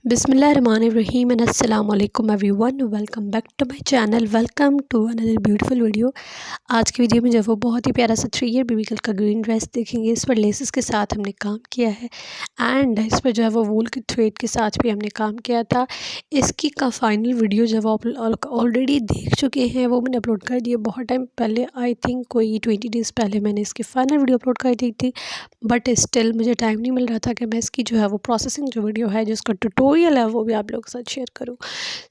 बिस्मिल्लाहिर्रहमानिर्रहीम एंड अस्सलाम वालेकुम everyone, welcome back to my channel. Welcome to another beautiful video. आज की वीडियो में जो वो बहुत ही प्यारा सा 3 ईयर बेबी गर्ल का ग्रीन ड्रेस देखेंगे। इस पर लेसेस के साथ हमने काम किया है एंड इस पर जो है वो वूल के थ्रेड के साथ भी हमने काम किया था। इसकी का फाइनल वीडियो जब आप ऑलरेडी देख चुके हैं, वो मैंने अपलोड कर दिया बहुत टाइम पहले, आई थिंक कोई 20 डेज़ पहले मैंने इसकी फ़ाइनल वीडियो अपलोड कर दी थी। बट स्टिल मुझे टाइम नहीं मिल रहा था कि मैं इसकी जो है वो प्रोसेसिंग जो वीडियो है, जिसका ट्यूटोरियल है, वो भी आप लोगों के साथ शेयर करूं।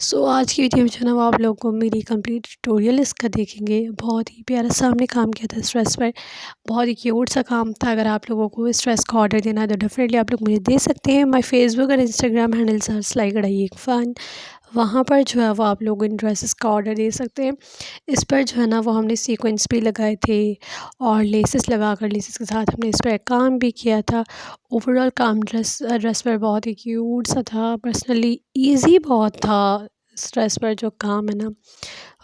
सो आज की वीडियो में जो है ना वो आप लोगों को मेरी कंप्लीट ट्यूटोरियल इसका देखेंगे। बहुत ही प्यारा सामने काम किया था इस ड्रेस पर, बहुत ही क्यूट सा काम था। अगर आप लोगों को इस ड्रेस का ऑर्डर देना है तो डेफिनेटली आप लोग मुझे दे सकते हैं। माई फेसबुक और इंस्टाग्राम हैंडल्स आर सिलाई कढ़ाई एक फ़न, वहाँ पर जो है वो आप लोग इन ड्रेसेस का ऑर्डर दे सकते हैं। इस पर जो है ना वो हमने सीक्वेंस भी लगाए थे और लेसेस लगाकर लेसेस के साथ हमने इस पर काम भी किया था। ओवरऑल काम ड्रेस पर बहुत ही क्यूट सा था। पर्सनली इजी बहुत था। इस ड्रेस पर जो काम है ना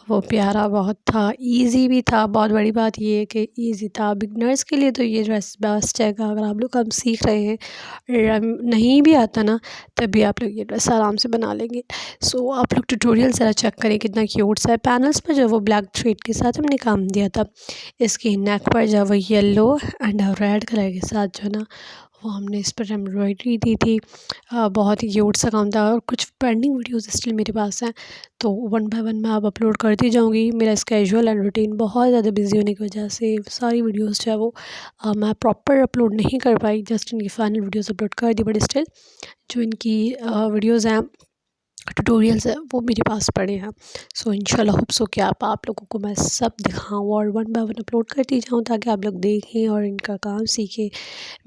वो प्यारा बहुत था, इजी भी था। बहुत बड़ी बात ये है कि इजी था। बिगनर्स के लिए तो ये ड्रेस बेस्ट है। अगर आप लोग काम सीख रहे हैं, नहीं भी आता ना, तब भी आप लोग ये ड्रेस आराम से बना लेंगे। सो आप लोग ट्यूटोरियल ज़रा चेक करें कितना क्यूट सा है। पैनल्स पर जो वो ब्लैक थ्रेड के साथ हमने काम दिया था। इसकी नेक पर जो वो येलो एंड रेड कलर के साथ जो है ना वो हमने इस पर एम्ब्रॉयडरी दी थी। बहुत ही क्यूट सा काम था और कुछ पेंडिंग वीडियोस स्टिल मेरे पास हैं, तो वन बाय वन मैं अब अपलोड करती जाऊंगी। मेरा स्केजुअल एंड रूटीन बहुत ज़्यादा बिजी होने की वजह से सारी वीडियोस जो है वो मैं प्रॉपर अपलोड नहीं कर पाई। जस्ट इनकी फाइनल वीडियोस अपलोड कर दी, बट स्टिल जो इनकी वीडियोज़ हैं, ट्यूटोरियल्स है, वो मेरे पास पड़े हैं। सो इंशाल्लाह होप सो कि आप लोगों को मैं सब दिखाऊँ और वन बाय वन अपलोड करती जाऊँ, ताकि आप लोग देखें और इनका काम सीखें।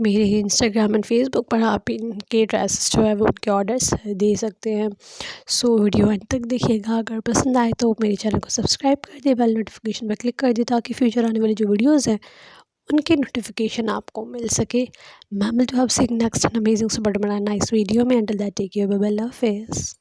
मेरे इंस्टाग्राम एंड फेसबुक पर आप इनके ड्रेसेस जो है वो उनके ऑर्डर्स दे सकते हैं। सो वीडियो एंड तक देखिएगा। अगर पसंद आए तो मेरे चैनल को सब्सक्राइब कर दे, बेल नोटिफिकेशन पर क्लिक कर दे, ताकि फ्यूचर आने वाली जो वीडियोज़ हैं उनके नोटिफिकेशन आपको मिल सके। मैं मिलती हूँ आपसे एक next amazing super nice video में। Until that take care, bye bye, अल्लाह हाफिज़।